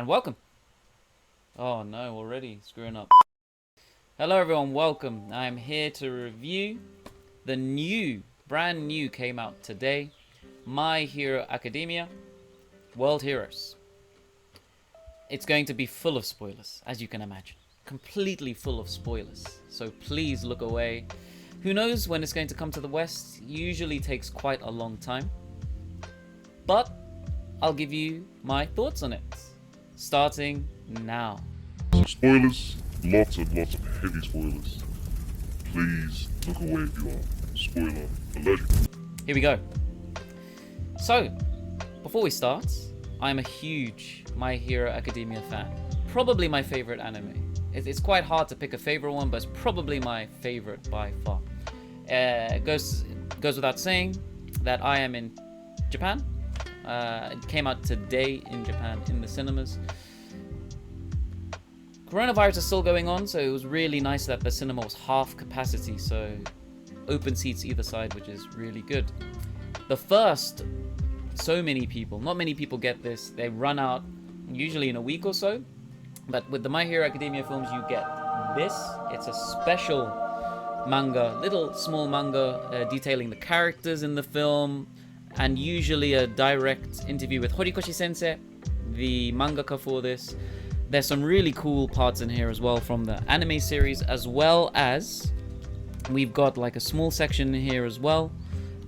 And welcome. Oh no, already screwing up. Hello everyone, welcome. I'm here to review the brand new came out today, My Hero Academia World Heroes. It's going to be full of spoilers, as you can imagine. Completely full of spoilers. So please look away. Who knows when it's going to come to the West? Usually takes quite a long time. But I'll give you my thoughts on it. Starting now. Spoilers, lots and lots of heavy spoilers. Please look away if you are. Spoiler allergic. Here we go. So, before we start, I'm a huge My Hero Academia fan. Probably my favorite anime. It's quite hard to pick a favorite one, but it's probably my favorite by far. It goes without saying that I am in Japan. It came out today in Japan in the cinemas. Coronavirus is still going on, so it was really nice that the cinema was half capacity, so open seats either side, which is really good. The first, so many people, not many people get this, they run out usually in a week or so, but with the My Hero Academia films you get this. It's a special manga, little small manga detailing the characters in the film, and usually a direct interview with Horikoshi Sensei, the mangaka for this. There's some really cool parts in here as well from the anime series, as well as we've got like a small section in here as well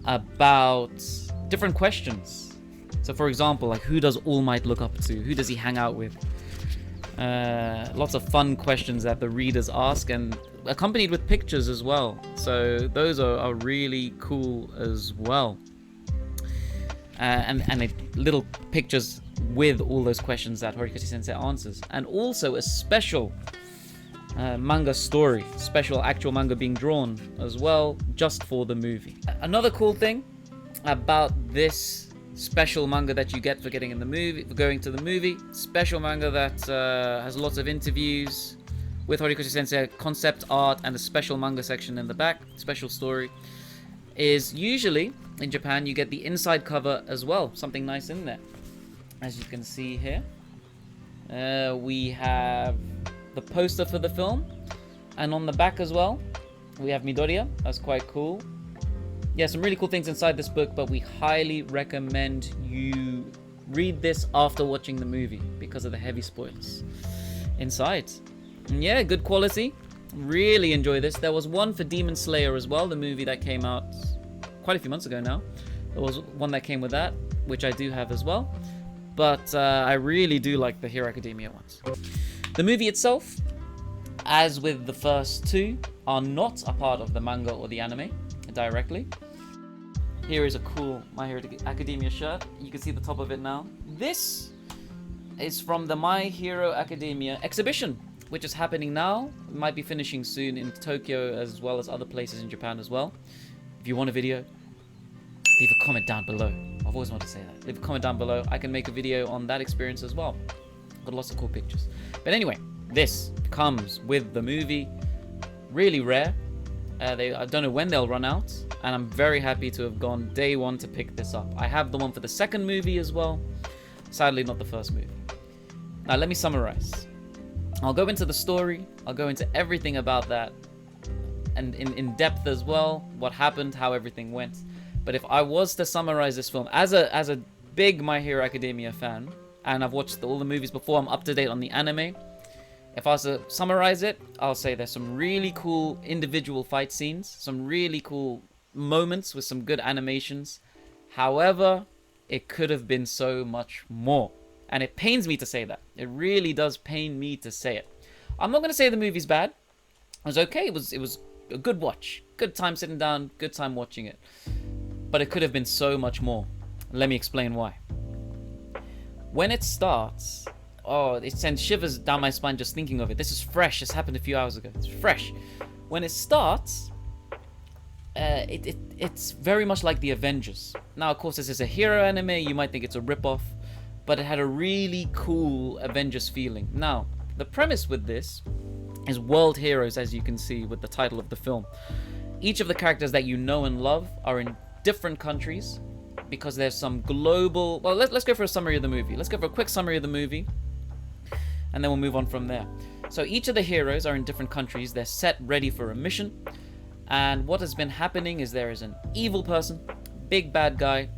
about different questions. So for example, like who does All Might look up to? Who does he hang out with? Lots of fun questions that the readers ask, and accompanied with pictures as well. So those are really cool as well. And little pictures with all those questions that Horikoshi Sensei answers, and also a special manga story, special actual manga being drawn as well, just for the movie. Another cool thing about this special manga that you get for getting in the movie, for going to the movie, special manga that has lots of interviews with Horikoshi Sensei, concept art, and a special manga section in the back, special story, is usually in Japan you get the inside cover as well, something nice in there. As you can see here, we have the poster for the film, and on the back as well we have Midoriya. That's quite cool. Yeah, some really cool things inside this book, but we highly recommend you read this after watching the movie because of the heavy spoilers inside. And yeah, good quality. Really enjoy this. There was one for Demon Slayer as well, the movie that came out quite a few months ago now. There was one that came with that, which I do have as well. But I really do like the Hero Academia ones. The movie itself, as with the first two, are not a part of the manga or the anime directly. Here is a cool My Hero Academia shirt. You can see the top of it now. This is from the My Hero Academia exhibition, which is happening now. It might be finishing soon in Tokyo as well as other places in Japan as well. If you want a video, leave a comment down below. I've always wanted to say that. Leave a comment down below. I can make a video on that experience as well. Got lots of cool pictures. But anyway, this comes with the movie. Really rare. I don't know when they'll run out, and I'm very happy to have gone day one to pick this up. I have the one for the second movie as well. Sadly, not the first movie. Now, let me summarize. I'll go into the story. I'll go into everything about that, and in depth as well. What happened, how everything went. But if I was to summarize this film, as a big My Hero Academia fan, and I've watched all the movies before, I'm up to date on the anime. If I was to summarize it, I'll say there's some really cool individual fight scenes, some really cool moments with some good animations. However, it could have been so much more. And it pains me to say that. It really does pain me to say it. I'm not going to say the movie's bad. It was okay. It was a good watch. Good time sitting down, good time watching it. But it could have been so much more. Let me explain why. When it starts, oh, it sends shivers down my spine just thinking of it. This is fresh. This happened a few hours ago. It's fresh. When it starts, it's very much like the Avengers. Now, of course, this is a hero anime. You might think it's a ripoff, but it had a really cool Avengers feeling. Now, the premise with this is world heroes, as you can see with the title of the film. Each of the characters that you know and love are in different countries because there's some global... Well, let's go for a summary of the movie. Let's go for a quick summary of the movie. and then we'll move on from there. So each of the heroes are in different countries. They're set ready for a mission. And what has been happening is there is an evil person, big bad guy,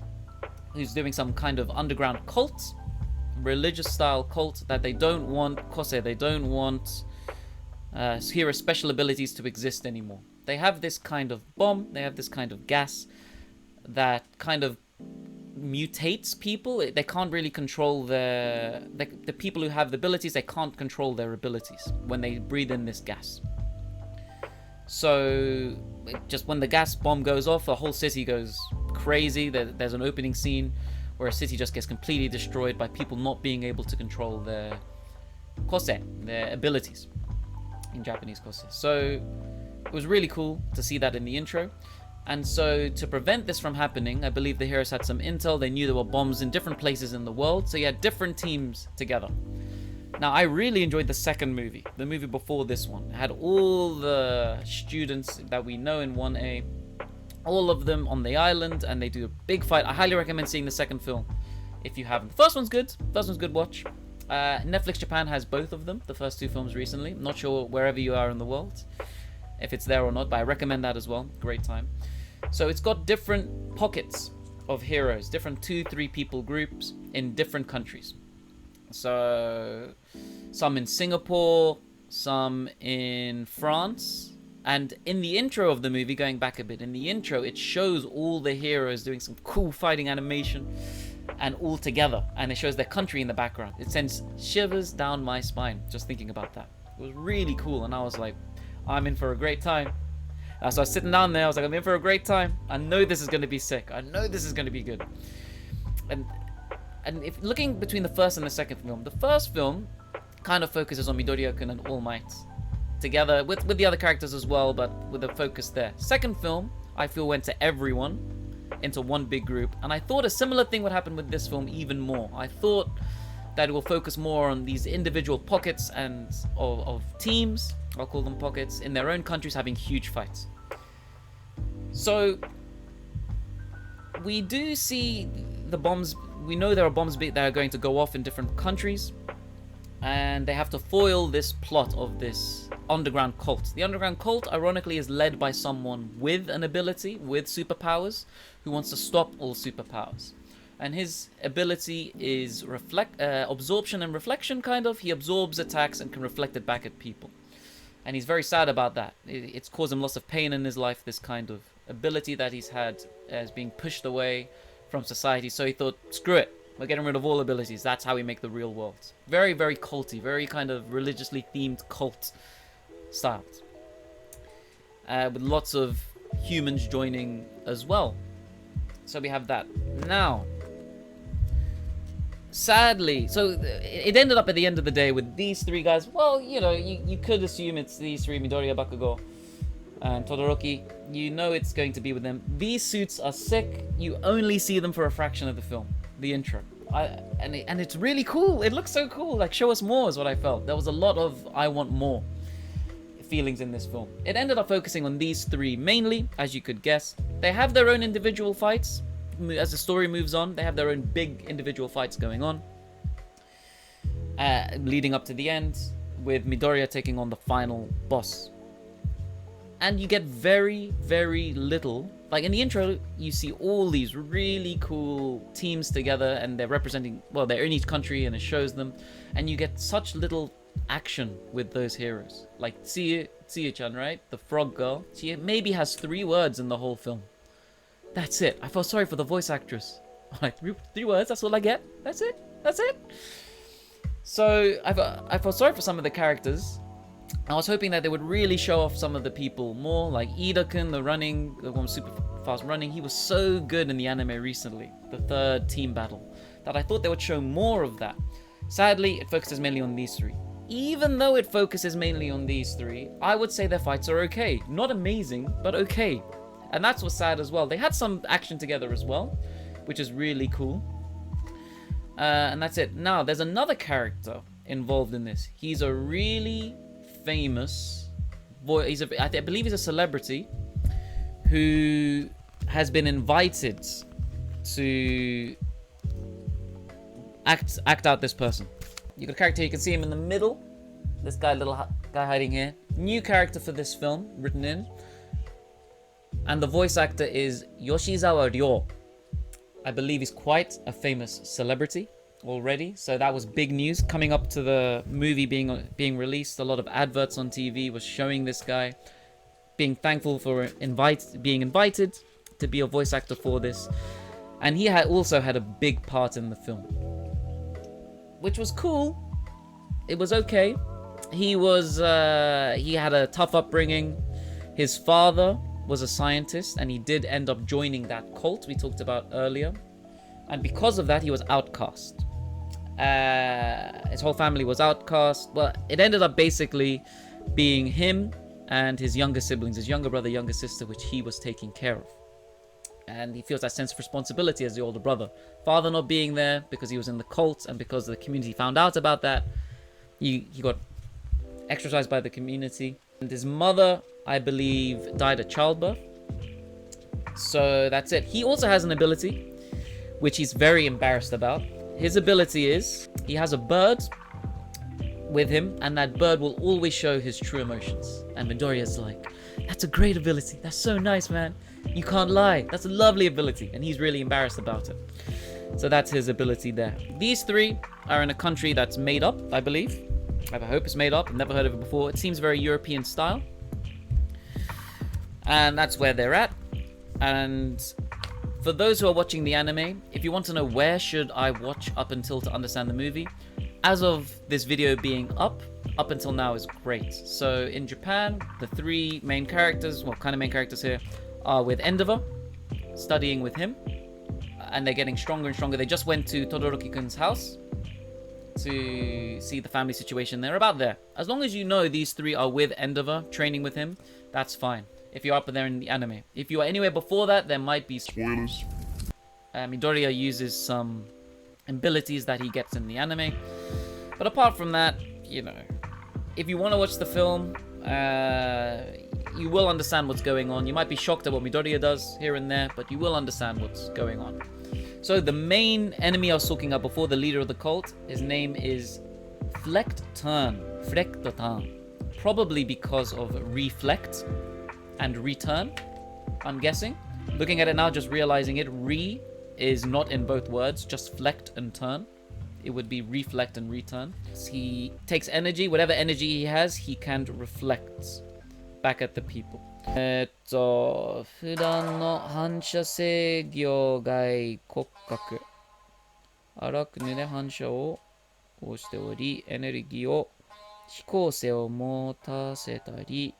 who's doing some kind of underground cult, religious style cult, that they don't want they don't want hero special abilities to exist anymore. They have this kind of bomb, they have this kind of gas that kind of mutates people. They can't really control the people who have the abilities, they can't control their abilities when they breathe in this gas. So just when the gas bomb goes off, the whole city goes crazy. There's an opening scene where a city just gets completely destroyed by people not being able to control their their abilities, in Japanese kose. So it was really cool to see that in the intro. And so to prevent this from happening, I believe the heroes had some intel. They knew there were bombs in different places in the world, so you had different teams together. Now, I really enjoyed the second movie, the movie before this one. It had all the students that we know in 1A, all of them on the island, and they do a big fight. I highly recommend seeing the second film if you haven't. The first one's good. First one's good watch. Netflix Japan has both of them, the first two films recently. Not sure wherever you are in the world, if it's there or not, but I recommend that as well. Great time. So it's got different pockets of heroes, different 2-3 people groups in different countries. So some in Singapore, some in France. And in the intro of the movie, going back a bit, in the intro it shows all the heroes doing some cool fighting animation and all together, and it shows their country in the background. It sends shivers down my spine just thinking about that. It was really cool, and I was like, I'm in for a great time. So I was sitting down there, I was like, I'm in for a great time. I know this is going to be sick. I know this is going to be good. And if looking between the first and the second film, the first film kind of focuses on Midoriya-kun and All Might together with the other characters as well, but with a focus there. Second film, I feel, went to everyone into one big group, and I thought a similar thing would happen with this film even more. I thought that it will focus more on these individual pockets and of teams, I'll call them pockets, in their own countries having huge fights. So we do see the bombs. We know there are bombs that are going to go off in different countries, and they have to foil this plot of this underground cult. The underground cult, ironically, is led by someone with an ability, with superpowers, who wants to stop all superpowers. And his ability is absorption and reflection, kind of. He absorbs attacks and can reflect it back at people. And he's very sad about that. It's caused him lots of pain in his life, this kind of ability that he's had as being pushed away from society. So he thought, screw it, we're getting rid of all abilities. That's how we make the real world. Very, very culty, very kind of religiously themed cult styles. With lots of humans joining as well. So we have that. Now, sadly, so it ended up at the end of the day with these three guys. Well, you know, you could assume it's these three, Midoriya, Bakugo, and Todoroki. You know it's going to be with them. These suits are sick. You only see them for a fraction of the film, the intro. And it's really cool. It looks so cool. Like, show us more is what I felt. There was a lot of I want more feelings in this film. It ended up focusing on these three mainly, as you could guess. They have their own individual fights. As the story moves on, they have their own big individual fights going on, leading up to the end, with Midoriya taking on the final boss. And you get very, very little. Like in the intro, you see all these really cool teams together, and they're representing, well, they're in each country, and it shows them. And you get such little action with those heroes. Like Tsuyu-chan, right? The frog girl. She maybe has 3 words in the whole film. That's it. I felt sorry for the voice actress. Like, 3 words, that's all I get. That's it. That's it. So I felt sorry for some of the characters. I was hoping that they would really show off some of the people more, like Ida-kun, the one super fast running. He was so good in the anime recently, the 3rd team battle, that I thought they would show more of that. Sadly, it focuses mainly on these 3. Even though it focuses mainly on these 3, I would say their fights are okay. Not amazing, but okay. And that's what's sad as well. They had some action together as well, which is really cool. And that's it. Now, there's another character involved in this. He's a really famous voice. I believe he's a celebrity who has been invited to act out this person. You got a character, you can see him in the middle. This guy, guy hiding here. New character for this film, written in. And the voice actor is Yoshizawa Ryo. I believe he's quite a famous celebrity already. So that was big news. Coming up to the movie being released, a lot of adverts on TV was showing this guy. Being thankful for being invited to be a voice actor for this. And he also had a big part in the film. Which was cool. It was okay. He had a tough upbringing. His father was a scientist, and he did end up joining that cult we talked about earlier. And because of that, he was outcast. His whole family was outcast. Well, it ended up basically being him and his younger siblings, his younger brother, younger sister, which he was taking care of. And he feels that sense of responsibility as the older brother. Father not being there because he was in the cult, and because the community found out about that, he got exorcised by the community. And his mother, I believe, died at childbirth. So that's it. He also has an ability, which he's very embarrassed about. His ability is, he has a bird with him, and that bird will always show his true emotions. And Midoriya's like, that's a great ability. That's so nice, man. You can't lie. That's a lovely ability. And he's really embarrassed about it. So that's his ability there. These three are in a country that's made up, I believe. I hope it's made up. I've never heard of it before. It seems very European style. And that's where they're at. And for those who are watching the anime, if you want to know where should I watch up until to understand the movie, as of this video being up until now is great. So in Japan, the three main characters, well, kind of main characters here, are with Endeavor, studying with him, and they're getting stronger and stronger. They just went to Todoroki-kun's house to see the family situation. They're about there. As long as you know these three are with Endeavor, training with him, that's fine. If you're up there in the anime. If you are anywhere before that, there might be spoilers. Midoriya uses some abilities that he gets in the anime. But apart from that, you know, if you want to watch the film, you will understand what's going on. You might be shocked at what Midoriya does here and there, but you will understand what's going on. So the main enemy I was talking about before, the leader of the cult, his name is Fleckturn. Probably because of reflect and return, I'm guessing. Looking at it now, just realizing it, is not in both words, just flecked and turn. It would be reflect and return. He takes energy, whatever energy he has, he can reflect back at the people. 普段の反射制御外骨格。荒くねで反射をしており、エネルギーを飛行性を持たせたり、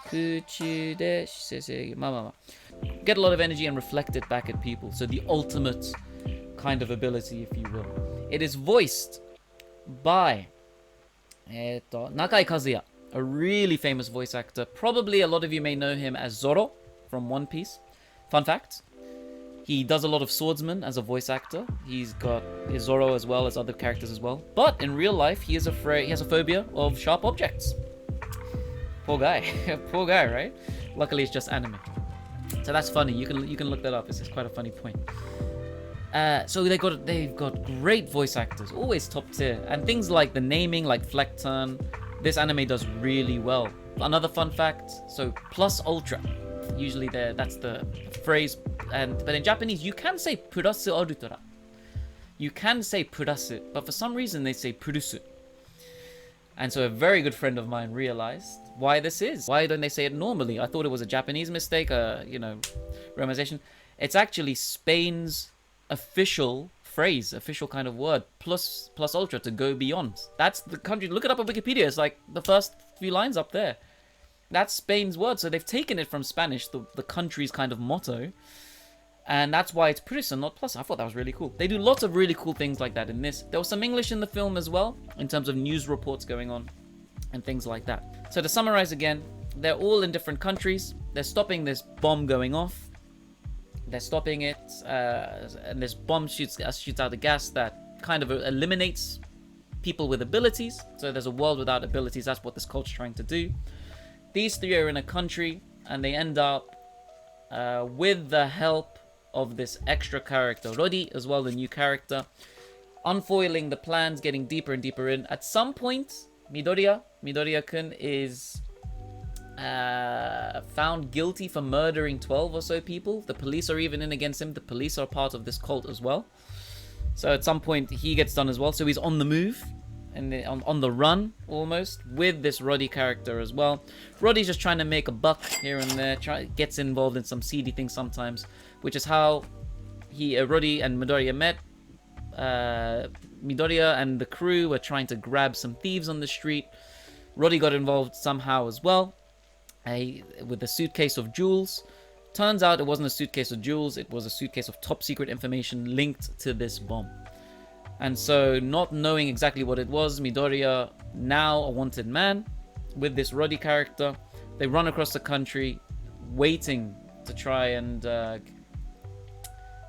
空中で姿勢制御。Get a lot of energy and reflect it back at people. So the ultimate kind of ability, if you will. It is voiced by Nakai Kazuya, a really famous voice actor. Probably a lot of you may know him as Zoro from One Piece. Fun fact, he does a lot of swordsman as a voice actor. He's got his Zoro as well as other characters as well. But in real life, he has a phobia of sharp objects. Poor guy. Poor guy, right? Luckily, it's just anime. So that's funny. You can look that up. It's quite a funny point. So they've got great voice actors, always top tier, and things like the naming, like Fleckturn. This anime does really well. Another fun fact: so plus ultra, usually that's the phrase, but in Japanese you can say purasu ultra. You can say purasu, but for some reason they say purusu. And so a very good friend of mine realized why this is. Why don't they say it normally? I thought it was a Japanese mistake, romanization. It's actually Spain's official phrase, official kind of word, plus ultra, to go beyond. That's the country. Look it up on Wikipedia. It's like the first few lines up there. That's Spain's word. So they've taken it from Spanish, the country's kind of motto. And that's why it's plus and not plus. I thought that was really cool. They do lots of really cool things like that in this. There was some English in the film as well, in terms of news reports going on and things like that. So to summarize again, they're all in different countries. They're stopping this bomb going off. They're stopping it, and this bomb shoots out a gas that kind of eliminates people with abilities. So there's a world without abilities. That's what this cult's trying to do. These three are in a country, and they end up with the help of this extra character, Rodi, as well, the new character, unfoiling the plans, getting deeper and deeper in. At some point, Midoriya-kun is found guilty for murdering 12 or so people. The police are even in against him. The police are part of this cult as well. So at some point, he gets done as well. So he's on the move, and on the run, almost, with this Roddy character as well. Roddy's just trying to make a buck here and there, gets involved in some seedy things sometimes, which is how Roddy and Midoriya met. Midoriya and the crew were trying to grab some thieves on the street. Roddy got involved somehow as well, with a suitcase of jewels. Turns out it wasn't a suitcase of jewels, it was a suitcase of top secret information linked to this bomb. And so, not knowing exactly what it was, Midoriya, now a wanted man, with this Roddy character, they run across the country, waiting to try and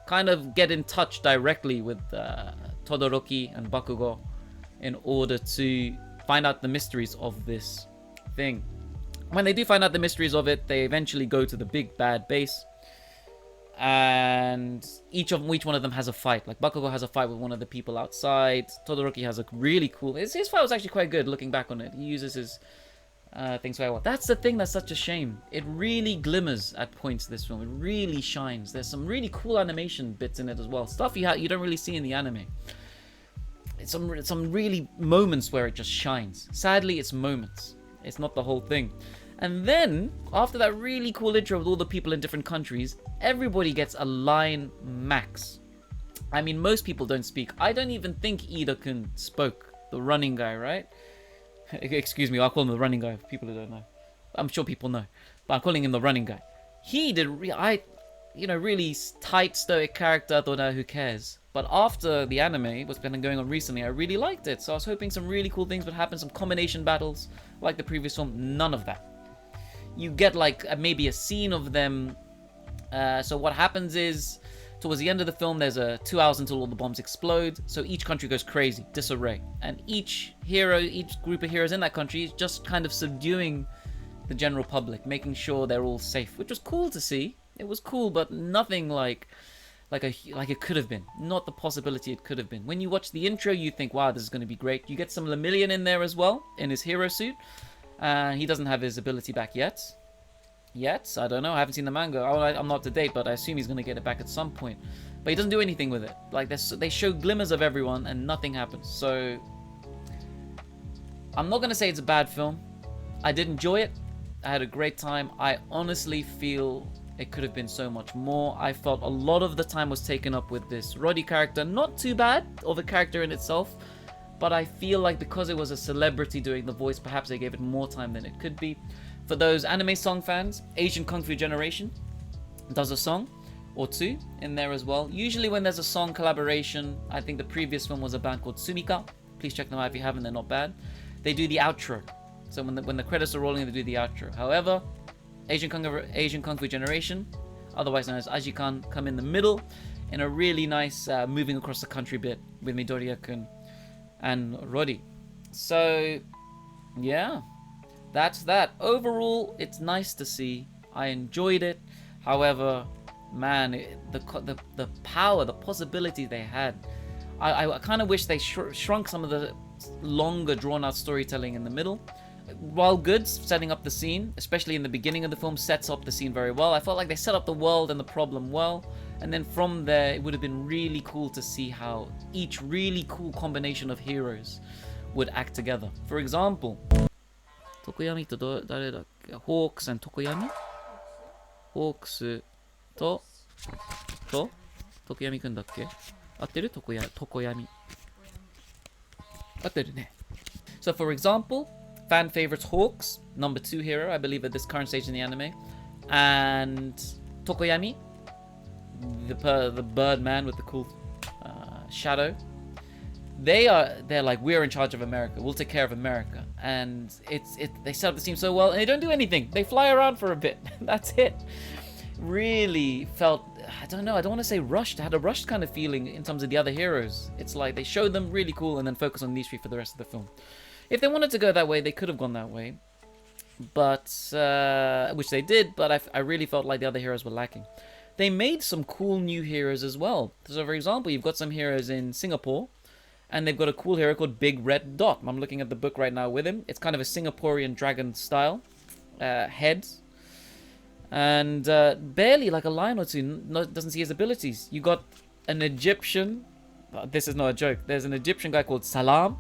kind of get in touch directly with Todoroki and Bakugo in order to find out the mysteries of this thing. When they do find out the mysteries of it, they eventually go to the big bad base, and each one of them has a fight. Like Bakugo has a fight with one of the people outside. Todoroki has a really cool. His fight was actually quite good. Looking back on it, he uses his things very well. That's the thing that's such a shame. It really glimmers at points. This film, it really shines. There's some really cool animation bits in it as well. Stuff you don't really see in the anime. It's some really moments where it just shines. Sadly, it's moments. It's not the whole thing. And then, after that really cool intro with all the people in different countries, everybody gets a line max. I mean, most people don't speak. I don't even think Ida-kun spoke. The running guy, right? Excuse me, I'll call him the running guy for people who don't know. I'm sure people know. But I'm calling him the running guy. He did, really tight, stoic character. I thought, who cares? But after the anime, what's been going on recently, I really liked it. So I was hoping some really cool things would happen, some combination battles, like the previous film. None of that. You get like maybe a scene of them. So what happens is, towards the end of the film, there's 2 hours until all the bombs explode. So each country goes crazy, disarray. And each group of heroes in that country is just kind of subduing the general public, making sure they're all safe, which was cool to see. It was cool, but nothing like it could have been. Not the possibility it could have been. When you watch the intro, you think, wow, this is going to be great. You get some Lemillion in there as well, in his hero suit. He doesn't have his ability back yet. I don't know. I haven't seen the manga. I'm not up to date, but I assume he's going to get it back at some point. But he doesn't do anything with it. Like, they show glimmers of everyone, and nothing happens. So, I'm not going to say it's a bad film. I did enjoy it. I had a great time. I honestly feel it could have been so much more. I felt a lot of the time was taken up with this Roddy character. Not too bad of a character in itself, but I feel like because it was a celebrity doing the voice, perhaps they gave it more time than it could be. For those anime song fans, Asian Kung Fu Generation does a song or two in there as well. Usually when there's a song collaboration, I think the previous one was a band called Sumika. Please check them out if you haven't, they're not bad. They do the outro. So when the credits are rolling, they do the outro. However, Asian Kung Fu Generation, otherwise known as Ajikan, come in the middle in a really nice moving across the country bit with Midoriya-kun and Roddy. So, yeah, that's that. Overall, it's nice to see. I enjoyed it. However, man, the power, the possibility they had. I kind of wish they shrunk some of the longer, drawn-out storytelling in the middle. While good, setting up the scene, especially in the beginning of the film, sets up the scene very well. I felt like they set up the world and the problem well, and then from there, it would have been really cool to see how each really cool combination of heroes would act together. For example, Tokoyami to 誰だっけ? Hawks and Tokoyami? Hawks と Tokoyami くんだっけ? 合ってる? Tokoyami 合ってるね. So for example, fan favorites Hawks, number 2 hero, I believe at this current stage in the anime, and Tokoyami, the bird man with the cool shadow. They're like, we're in charge of America. We'll take care of America. And they set up the scene so well, and they don't do anything. They fly around for a bit. That's it. Really felt, I don't know, I don't want to say rushed. I had a rushed kind of feeling in terms of the other heroes. It's like they showed them really cool and then focus on these 3 for the rest of the film. If they wanted to go that way, they could have gone that way. But, which they did, but I really felt like the other heroes were lacking. They made some cool new heroes as well. So for example, you've got some heroes in Singapore And they've got a cool hero called Big Red Dot. I'm looking at the book right now with him. It's kind of a Singaporean dragon style head. And barely like a line or two doesn't see his abilities. You got an Egyptian. This is not a joke. There's an Egyptian guy called Salam.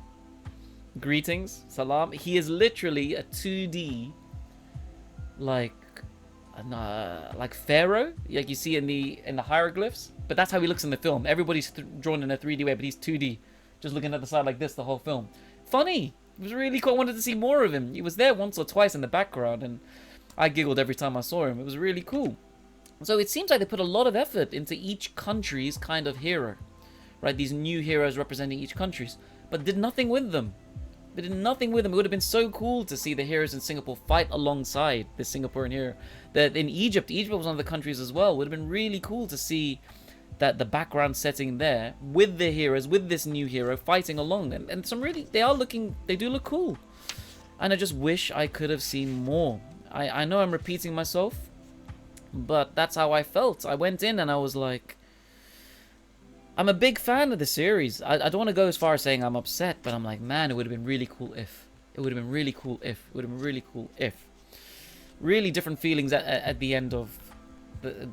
Greetings, Salam. He is literally a 2D like pharaoh, like you see in the hieroglyphs. But that's how he looks in the film. Everybody's drawn in a 3D way, but he's 2D, just looking at the side like this the whole film. Funny. It was really cool. I wanted to see more of him. He was there once or twice in the background, and I giggled every time I saw him. It was really cool. So it seems like they put a lot of effort into each country's kind of hero, right? These new heroes representing each country's, but did nothing with them. They did nothing with them. It would have been so cool to see the heroes in Singapore fight alongside the Singaporean hero. That in Egypt was one of the countries as well. It would have been really cool to see that the background setting there with the heroes, with this new hero fighting along. And some really, they do look cool. And I just wish I could have seen more. I know I'm repeating myself, but that's how I felt. I went in and I was like, I'm a big fan of the series. I don't want to go as far as saying I'm upset, but I'm like, man, it would have been really cool if. It would have been really cool if. It would have been really cool if. Really different feelings at the end of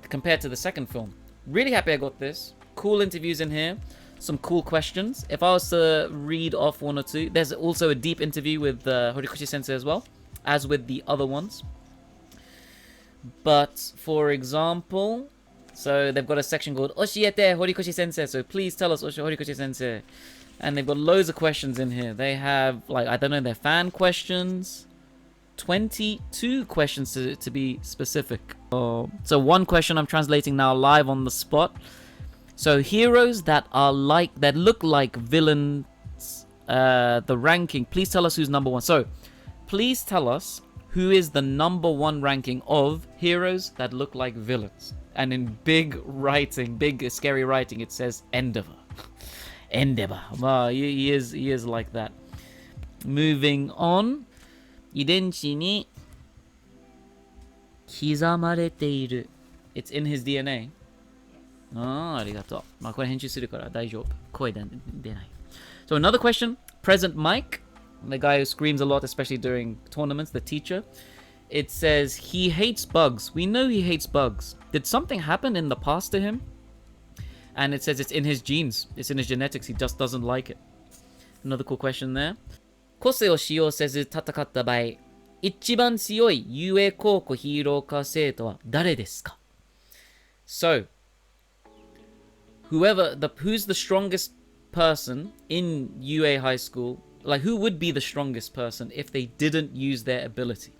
compared to the second film. Really happy I got this. Cool interviews in here. Some cool questions. If I was to read off one or two, there's also a deep interview with Horikoshi Sensei as well, as with the other ones. But for example, so they've got a section called Oshiete Horikoshi Sensei. So please tell us, Horikoshi Sensei. And they've got loads of questions in here. They have, like, I don't know, their fan questions. 22 questions to be specific. So one question I'm translating now live on the spot. So heroes that look like villains, the ranking. Please tell us who's number one. So please tell us who is the number one ranking of heroes that look like villains. And in big writing, big scary writing, it says Endeavor. Endeavor. Wow, he is like that. Moving on. 遺伝子に刻まれている. It's in his DNA. ありがとう。まあこれ編集するから大丈夫。声出ない。So another question. Present Mike, the guy who screams a lot, especially during tournaments, the teacher. It says he hates bugs. We know he hates bugs. Did something happen in the past to him? And it says it's in his genes. It's in his genetics. He just doesn't like it. Another cool question there. 個性を使用せず戦った場合、一番強い UA 高校ヒーロー科生徒は誰ですか? So, who's the strongest person in UA high school, like who would be the strongest person if they didn't use their ability?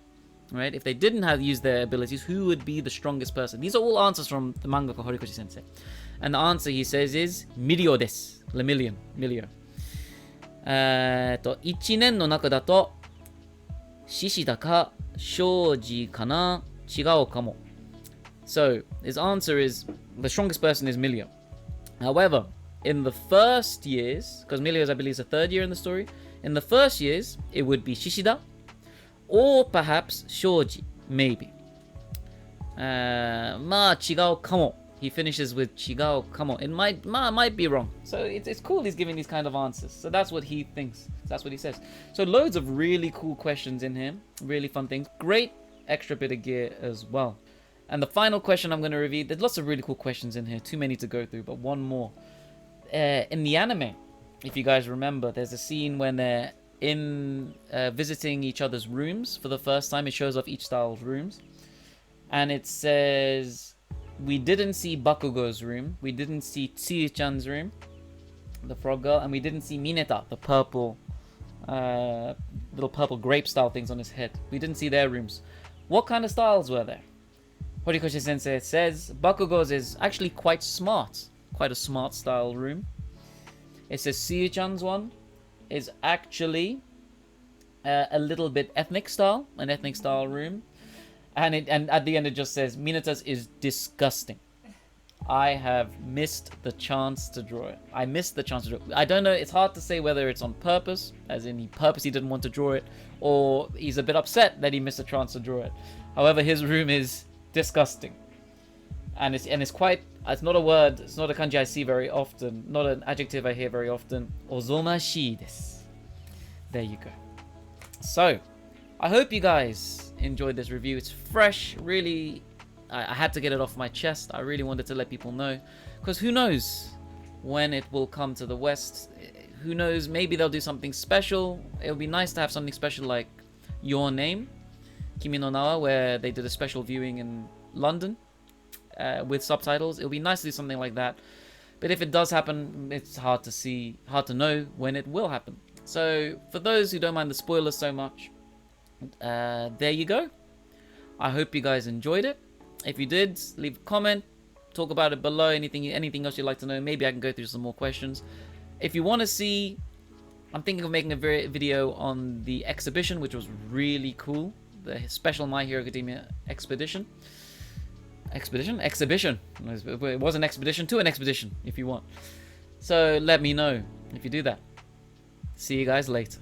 Right? If they didn't have used their abilities, who would be the strongest person? These are all answers from the manga Horikoshi Sensei. And the answer he says is Milio desu. Lemillion. Milio. 1年の中だと獅子だか庄司かな違うかも. So his answer is the strongest person is Milio. However, in the first years, because Milio is I believe is the third year in the story, in the first years it would be Shishida or perhaps Shoji, maybe. まあ違うかも. He finishes with Chigao Kamo. It might be wrong. So it's cool he's giving these kind of answers. So that's what he thinks. That's what he says. So loads of really cool questions in here. Really fun things. Great extra bit of gear as well. And the final question I'm going to review. There's lots of really cool questions in here. Too many to go through, but one more. In the anime, if you guys remember, there's a scene when they're visiting each other's rooms for the first time. It shows off each style's rooms. And it says... We didn't see Bakugo's room. We didn't see Tsuyu-chan's room, the frog girl, and we didn't see Mineta, the purple, little purple grape style things on his head. We didn't see their rooms. What kind of styles were there? Horikoshi Sensei says Bakugo's is actually quite smart, quite a smart style room. It says Tsuyu-chan's one is actually a little bit ethnic style, an ethnic style room. And at the end it just says, Mineta's is disgusting. I have missed the chance to draw it. I missed the chance to draw it. I don't know, it's hard to say whether it's on purpose, as in he purposely didn't want to draw it, or he's a bit upset that he missed a chance to draw it. However, his room is disgusting. And it's quite It's not a word, it's not a kanji I see very often, not an adjective I hear very often. Ozomashii desu. There you go. So, I hope you guys enjoyed this review. It's fresh, really. I had to get it off my chest. I really wanted to let people know. Because who knows when it will come to the West. Who knows, maybe they'll do something special. It would be nice to have something special like Your Name, Kimi no Nawa, where they did a special viewing in London. With subtitles. It would be nice to do something like that. But if it does happen, it's hard to know when it will happen. So, for those who don't mind the spoilers so much, there you go. I hope you guys enjoyed it. If you did, leave a comment, talk about it below, anything else you'd like to know. Maybe I can go through some more questions. If you want to see, I'm thinking of making a video on the exhibition, which was really cool. The special My Hero Academia exhibition. It was an expedition to an expedition, if you want. So let me know if you do that. See you guys later.